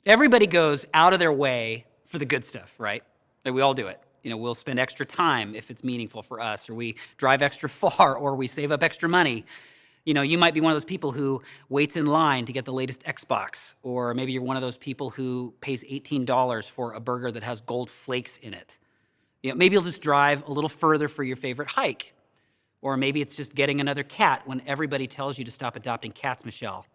Everybody goes out of their way for the good stuff, right? Like we all do it. We'll spend extra time if it's meaningful for us, or we drive extra far, or we save up extra money. You might be one of those people who waits in line to get the latest Xbox, or maybe you're one of those people who pays $18 for a burger that has gold flakes in it. Maybe you'll just drive a little further for your favorite hike, or maybe it's just getting another cat when everybody tells you to stop adopting cats, Michelle.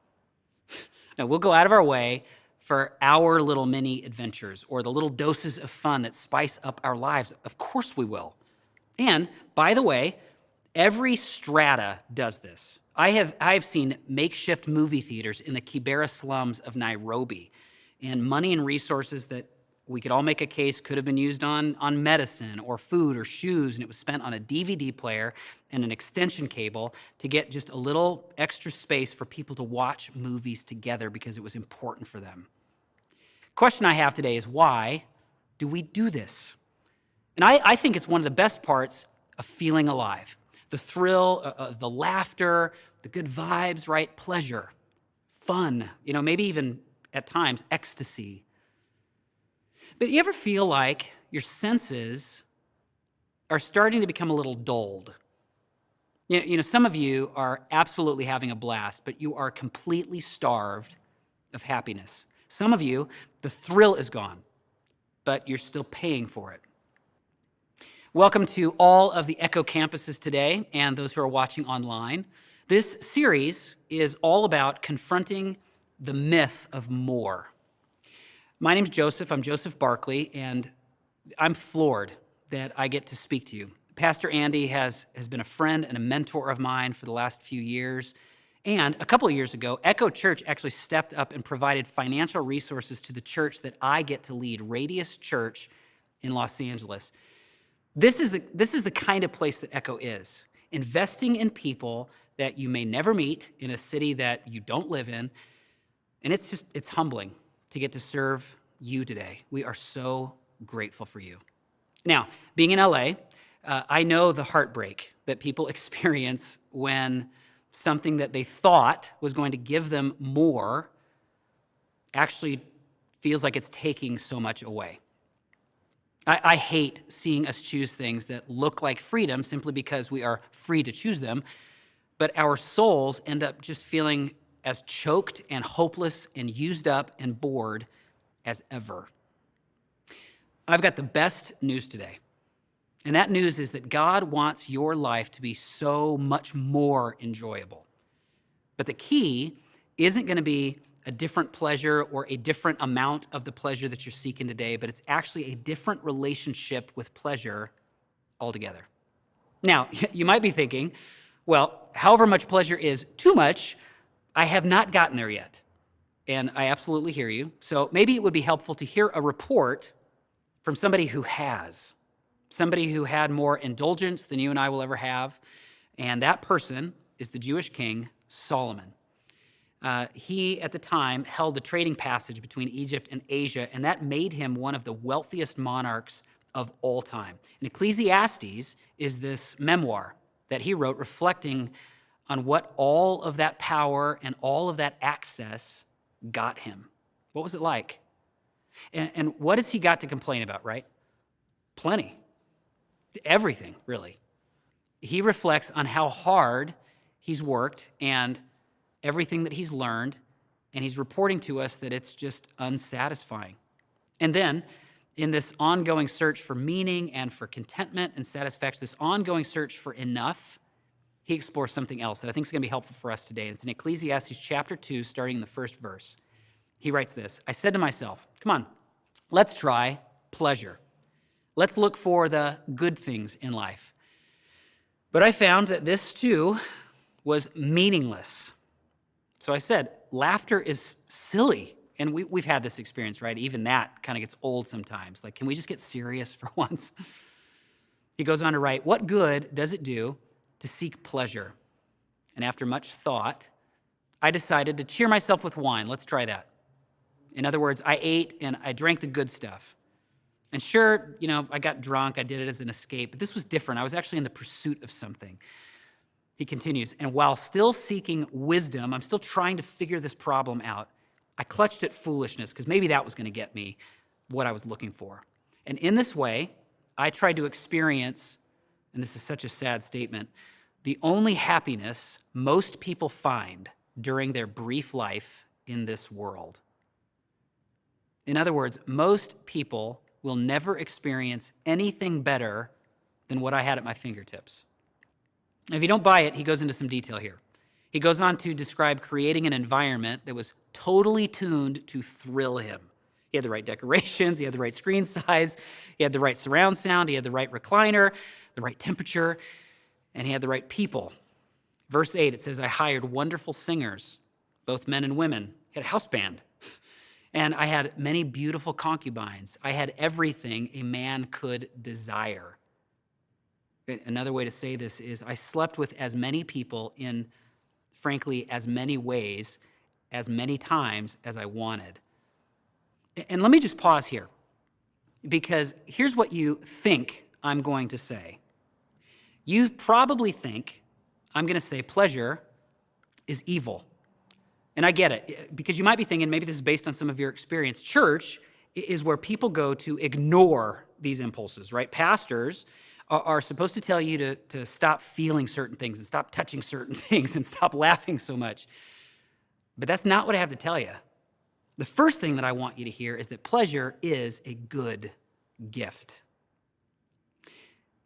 No, we'll go out of our way for our little mini adventures or the little doses of fun that spice up our lives. Of course we will. And by the way, every strata does this. I've seen makeshift movie theaters in the Kibera slums of Nairobi, and money and resources that we could all make a case could have been used on medicine or food or shoes, and it was spent on a DVD player and an extension cable to get just a little extra space for people to watch movies together because it was important for them. Question I have today is, why do we do this? And I think it's one of the best parts of feeling alive. The thrill, the laughter, the good vibes, right? Pleasure, fun, maybe even at times ecstasy. But you ever feel like your senses are starting to become a little dulled? Some of you are absolutely having a blast, but you are completely starved of happiness. Some of you, the thrill is gone, but you're still paying for it. Welcome to all of the Echo campuses today and those who are watching online. This series is all about confronting the myth of more. My name's Joseph. I'm Joseph Barkley, and I'm floored that I get to speak to you. Pastor Andy has been a friend and a mentor of mine for the last few years. And a couple of years ago, Echo.Church actually stepped up and provided financial resources to the church that I get to lead, Radius Church in Los Angeles. This is the kind of place that Echo is, investing in people that you may never meet in a city that you don't live in. And it's humbling to get to serve you today. We are so grateful for you. Now, being in LA, I know the heartbreak that people experience when something that they thought was going to give them more actually feels like it's taking so much away. I hate seeing us choose things that look like freedom simply because we are free to choose them, but our souls end up just feeling as choked and hopeless and used up and bored as ever. I've got the best news today, and that news is that God wants your life to be so much more enjoyable. But the key isn't going to be a different pleasure or a different amount of the pleasure that you're seeking today, but it's actually a different relationship with pleasure altogether. Now, you might be thinking, well, however much pleasure is too much, I have not gotten there yet. And I absolutely hear you. So maybe it would be helpful to hear a report from somebody who has, somebody who had more indulgence than you and I will ever have. And that person is the Jewish king, Solomon. He, at the time, held a trading passage between Egypt and Asia, and that made him one of the wealthiest monarchs of all time. And Ecclesiastes is this memoir that he wrote reflecting on what all of that power and all of that access got him. What was it like? And what has he got to complain about, right? Plenty. Everything, really. He reflects on how hard he's worked and everything that he's learned, and he's reporting to us that it's just unsatisfying. And then, in this ongoing search for meaning and for contentment and satisfaction, this ongoing search for enough, he explores something else that I think is going to be helpful for us today. And it's in Ecclesiastes chapter 2, starting in the first verse. He writes this: I said to myself, come on, let's try pleasure. Let's look for the good things in life. But I found that this too was meaningless. So I said, laughter is silly. And we've had this experience, right? Even that kind of gets old sometimes. Like, can we just get serious for once? He goes on to write, what good does it do to seek pleasure? And after much thought, I decided to cheer myself with wine. Let's try that. In other words, I ate and I drank the good stuff. And sure, I got drunk. I did it as an escape. But this was different. I was actually in the pursuit of something. He continues, and while still seeking wisdom, I'm still trying to figure this problem out. I clutched at foolishness because maybe that was going to get me what I was looking for. And in this way, I tried to experience, and this is such a sad statement, the only happiness most people find during their brief life in this world. In other words, most people will never experience anything better than what I had at my fingertips. If you don't buy it, he goes into some detail here. He goes on to describe creating an environment that was totally tuned to thrill him. He had the right decorations, he had the right screen size, he had the right surround sound, he had the right recliner, the right temperature, and he had the right people. Verse 8, it says, I hired wonderful singers, both men and women. He had a house band. And I had many beautiful concubines. I had everything a man could desire. Another way to say this is I slept with as many people in, frankly, as many ways, as many times as I wanted. And let me just pause here, because here's what you think I'm going to say. You probably think I'm going to say pleasure is evil. And I get it, because you might be thinking, maybe this is based on some of your experience. Church is where people go to ignore these impulses, right? Pastors are supposed to tell you to stop feeling certain things and stop touching certain things and stop laughing so much. But that's not what I have to tell you. The first thing that I want you to hear is that pleasure is a good gift.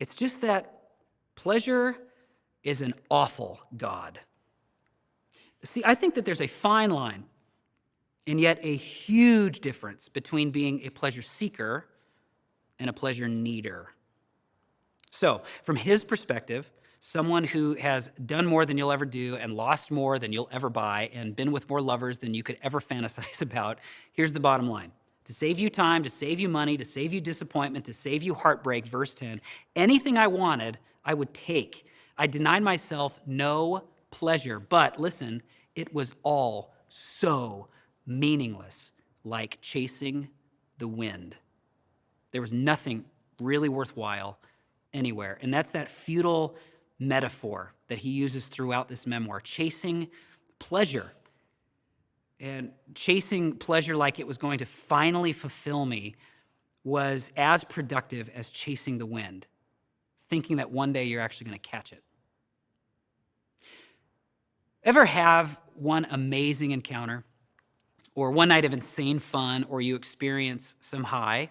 It's just that pleasure is an awful God. See, I think that there's a fine line and yet a huge difference between being a pleasure seeker and a pleasure needer. So, from his perspective, someone who has done more than you'll ever do and lost more than you'll ever buy and been with more lovers than you could ever fantasize about, here's the bottom line. To save you time, to save you money, to save you disappointment, to save you heartbreak, verse 10, anything I wanted, I would take. I denied myself no pleasure. But listen, it was all so meaningless, like chasing the wind. There was nothing really worthwhile anywhere. And that's that futile metaphor that he uses throughout this memoir, chasing pleasure. And chasing pleasure like it was going to finally fulfill me was as productive as chasing the wind, thinking that one day you're actually going to catch it. Ever have one amazing encounter or one night of insane fun, or you experience some high,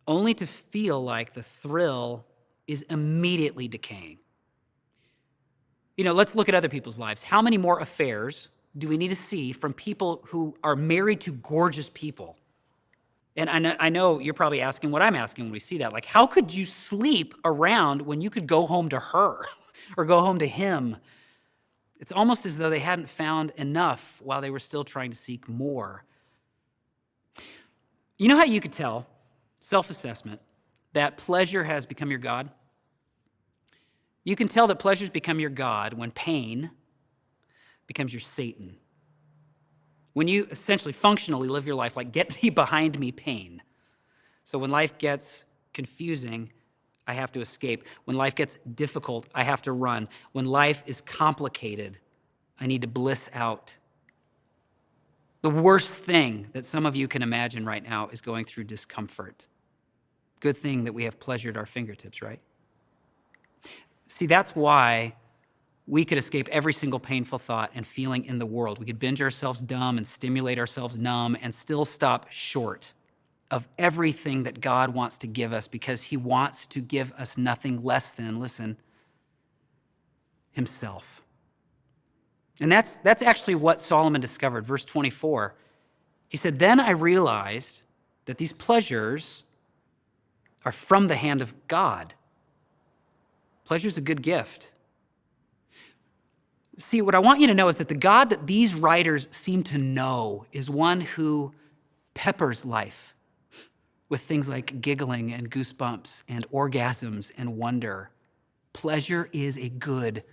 only to feel like the thrill is immediately decaying? You know, let's look at other people's lives. How many more affairs do we need to see from people who are married to gorgeous people? And I know you're probably asking what I'm asking when we see that. Like, how could you sleep around when you could go home to her or go home to him? It's almost as though they hadn't found enough while they were still trying to seek more. You know how you could tell, self-assessment, that pleasure has become your God? You can tell that pleasure's become your God when pain becomes your Satan. When you essentially functionally live your life like, get thee behind me, pain. So when life gets confusing, I have to escape. When life gets difficult, I have to run. When life is complicated, I need to bliss out. The worst thing that some of you can imagine right now is going through discomfort. Good thing that we have pleasure at our fingertips, right? See, that's why we could escape every single painful thought and feeling in the world. We could binge ourselves dumb and stimulate ourselves numb and still stop short of everything that God wants to give us, because he wants to give us nothing less than, listen, himself. And that's actually what Solomon discovered. Verse 24, he said, then I realized that these pleasures are from the hand of God. Pleasure's a good gift. See, what I want you to know is that the God that these writers seem to know is one who peppers life with things like giggling and goosebumps and orgasms and wonder. Pleasure is a good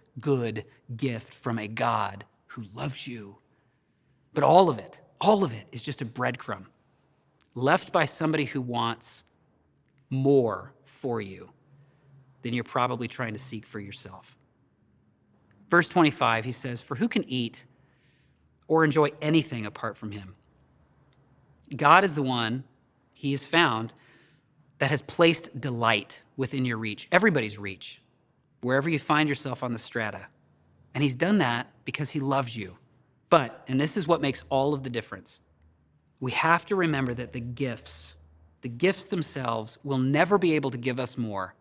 gift from a God who loves you. But all of it is just a breadcrumb left by somebody who wants more for you than you're probably trying to seek for yourself. Verse 25, he says, for who can eat or enjoy anything apart from him. God is the one he has found that has placed delight within your reach, everybody's reach, wherever you find yourself on the strata. And he's done that because he loves you. But, and this is what makes all of the difference, we have to remember that the gifts themselves will never be able to give us more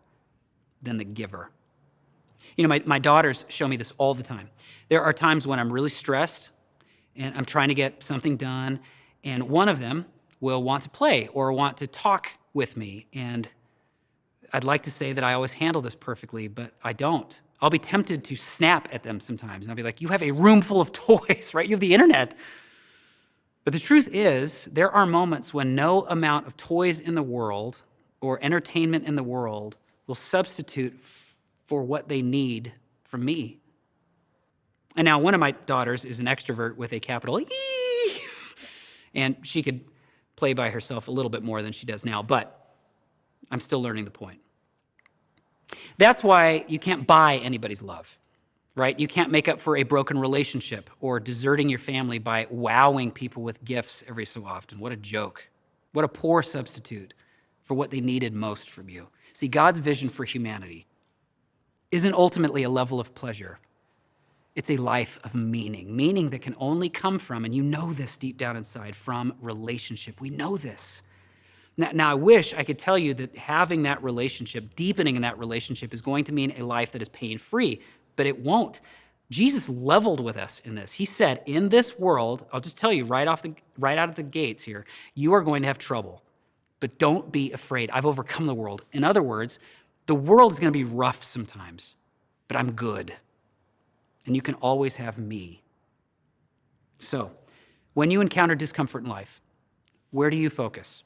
than the giver. You know, my daughters show me this all the time. There are times when I'm really stressed and I'm trying to get something done, and one of them will want to play or want to talk with me. And I'd like to say that I always handle this perfectly, but I don't. I'll be tempted to snap at them sometimes, and I'll be like, you have a room full of toys, right? You have the internet. But the truth is, there are moments when no amount of toys in the world or entertainment in the world will substitute for what they need from me. And now one of my daughters is an extrovert with a capital E, and she could play by herself a little bit more than she does now, but I'm still learning the point. That's why you can't buy anybody's love, right? You can't make up for a broken relationship or deserting your family by wowing people with gifts every so often. What a joke. What a poor substitute for what they needed most from you. See, God's vision for humanity isn't ultimately a level of pleasure. It's a life of meaning that can only come from, and you know this deep down inside, from relationship. We know this. Now, I wish I could tell you that having that relationship, deepening in that relationship, is going to mean a life that is pain-free, but it won't. Jesus leveled with us in this. He said, in this world, I'll just tell you right out of the gates here, you are going to have trouble, but don't be afraid. I've overcome the world. In other words, the world is going to be rough sometimes, but I'm good, and you can always have me. So, when you encounter discomfort in life, where do you focus?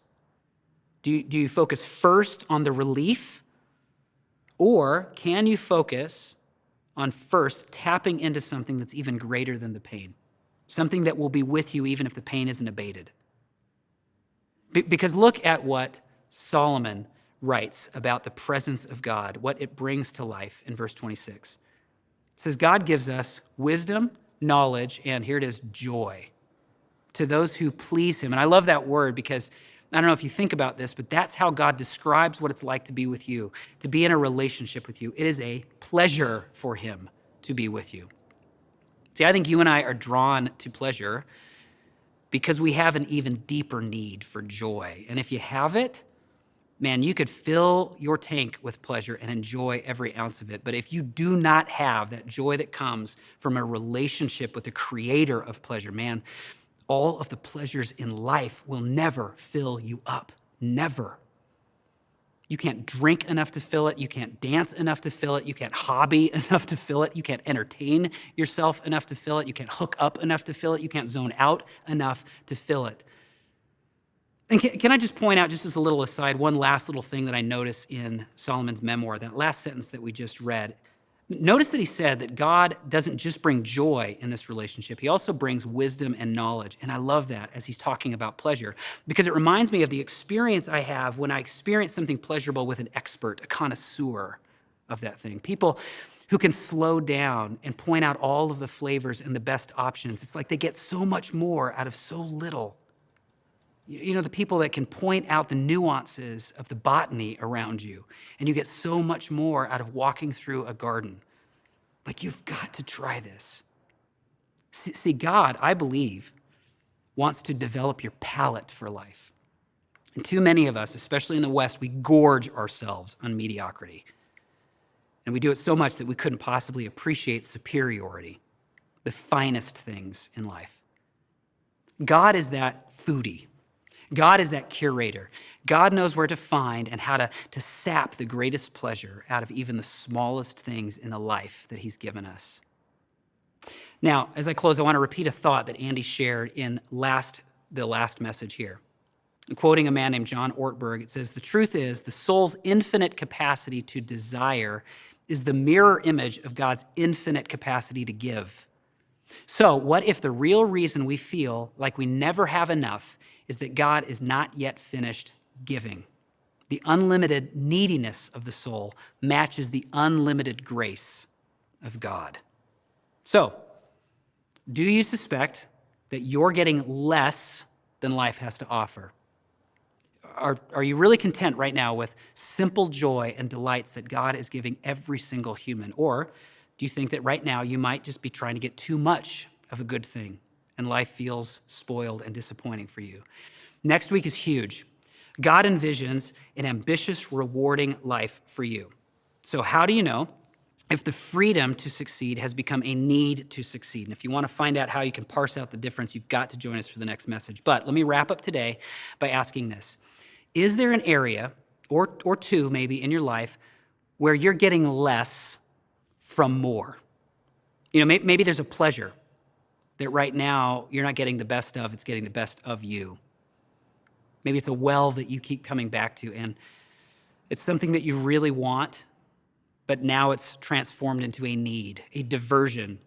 Do you focus first on the relief, or can you focus on first tapping into something that's even greater than the pain, something that will be with you even if the pain isn't abated? Because look at what Solomon writes about the presence of God, what it brings to life in verse 26. It says, God gives us wisdom, knowledge, and here it is, joy to those who please him. And I love that word because I don't know if you think about this, but that's how God describes what it's like to be with you, to be in a relationship with you. It is a pleasure for him to be with you. See, I think you and I are drawn to pleasure because we have an even deeper need for joy. And if you have it, man, you could fill your tank with pleasure and enjoy every ounce of it. But if you do not have that joy that comes from a relationship with the creator of pleasure, man, all of the pleasures in life will never fill you up. Never. You can't drink enough to fill it. You can't dance enough to fill it. You can't hobby enough to fill it. You can't entertain yourself enough to fill it. You can't hook up enough to fill it. You can't zone out enough to fill it. And can I just point out, just as a little aside, one last little thing that I notice in Solomon's memoir, that last sentence that we just read. Notice that he said that God doesn't just bring joy in this relationship. He also brings wisdom and knowledge. And I love that as he's talking about pleasure, because it reminds me of the experience I have when I experience something pleasurable with an expert, a connoisseur of that thing. People who can slow down and point out all of the flavors and the best options. It's like they get so much more out of so little. You know, the people that can point out the nuances of the botany around you, and you get so much more out of walking through a garden. Like, you've got to try this. See, God, I believe, wants to develop your palate for life. And too many of us, especially in the West, we gorge ourselves on mediocrity. And we do it so much that we couldn't possibly appreciate superiority, the finest things in life. God is that foodie. God is that curator. God knows where to find and how to sap the greatest pleasure out of even the smallest things in the life that he's given us. Now, as I close, I want to repeat a thought that Andy shared in the last message here. Quoting a man named John Ortberg, it says, "The truth is, the soul's infinite capacity to desire is the mirror image of God's infinite capacity to give. So what if the real reason we feel like we never have enough is that God is not yet finished giving? The unlimited neediness of the soul matches the unlimited grace of God." So, do you suspect that you're getting less than life has to offer? Are you really content right now with simple joy and delights that God is giving every single human? Or do you think that right now you might just be trying to get too much of a good thing and life feels spoiled and disappointing for you? Next week is huge. God envisions an ambitious, rewarding life for you. So how do you know if the freedom to succeed has become a need to succeed? And if you want to find out how you can parse out the difference, you've got to join us for the next message. But let me wrap up today by asking this. Is there an area, or two maybe, in your life where you're getting less from more? You know, maybe there's a pleasure that right now you're not getting the best of, it's getting the best of you. Maybe it's a well that you keep coming back to, and it's something that you really want, but now it's transformed into a need. A diversion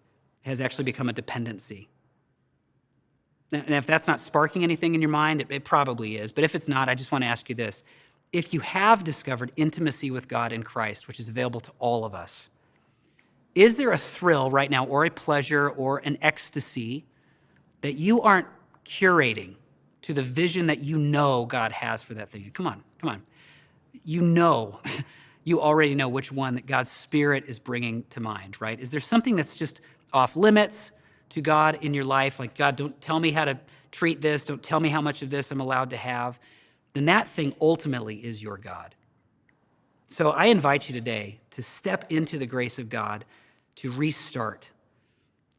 has actually become a dependency. And if that's not sparking anything in your mind, it probably is. But if it's not, I just want to ask you this. If you have discovered intimacy with God in Christ, which is available to all of us, is there a thrill right now, or a pleasure, or an ecstasy that you aren't curating to the vision that you know God has for that thing? Come on. You already know which one that God's Spirit is bringing to mind, right? Is there something that's just off limits to God in your life? Like, God, don't tell me how to treat this. Don't tell me how much of this I'm allowed to have. Then that thing ultimately is your God. So I invite you today to step into the grace of God, to restart,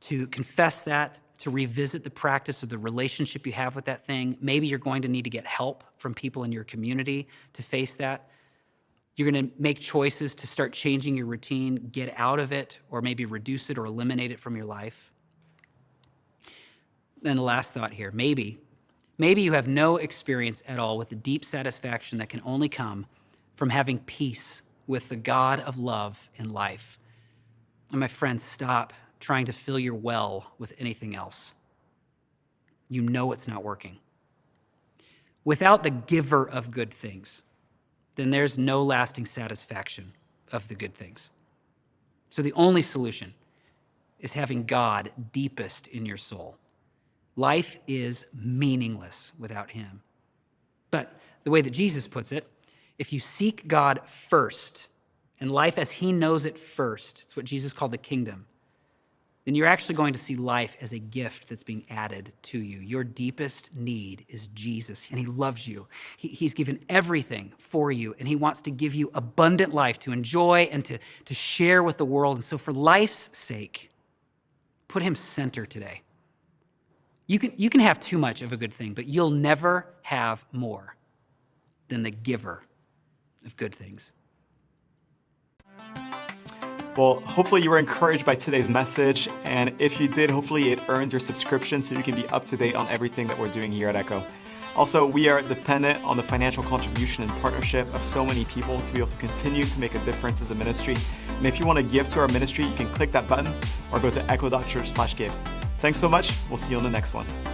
to confess that, to revisit the practice of the relationship you have with that thing. Maybe you're going to need to get help from people in your community to face that. You're going to make choices to start changing your routine, get out of it, or maybe reduce it or eliminate it from your life. And the last thought here, maybe you have no experience at all with the deep satisfaction that can only come from having peace with the God of love in life. And my friends, stop trying to fill your well with anything else. You know it's not working. Without the giver of good things, then there's no lasting satisfaction of the good things. So the only solution is having God deepest in your soul. Life is meaningless without him. But the way that Jesus puts it, if you seek God first, and life as he knows it first, it's what Jesus called the kingdom, then you're actually going to see life as a gift that's being added to you. Your deepest need is Jesus, and he loves you. He's given everything for you, and he wants to give you abundant life to enjoy and to share with the world. And so for life's sake, put him center today. You can have too much of a good thing, but you'll never have more than the giver of good things. Well, hopefully you were encouraged by today's message, and if you did, hopefully it earned your subscription so you can be up to date on everything that we're doing here at Echo. Also, we are dependent on the financial contribution and partnership of so many people to be able to continue to make a difference as a ministry. And if you want to give to our ministry, you can click that button or go to Echo.Church/give. Thanks so much. We'll see you on the next one.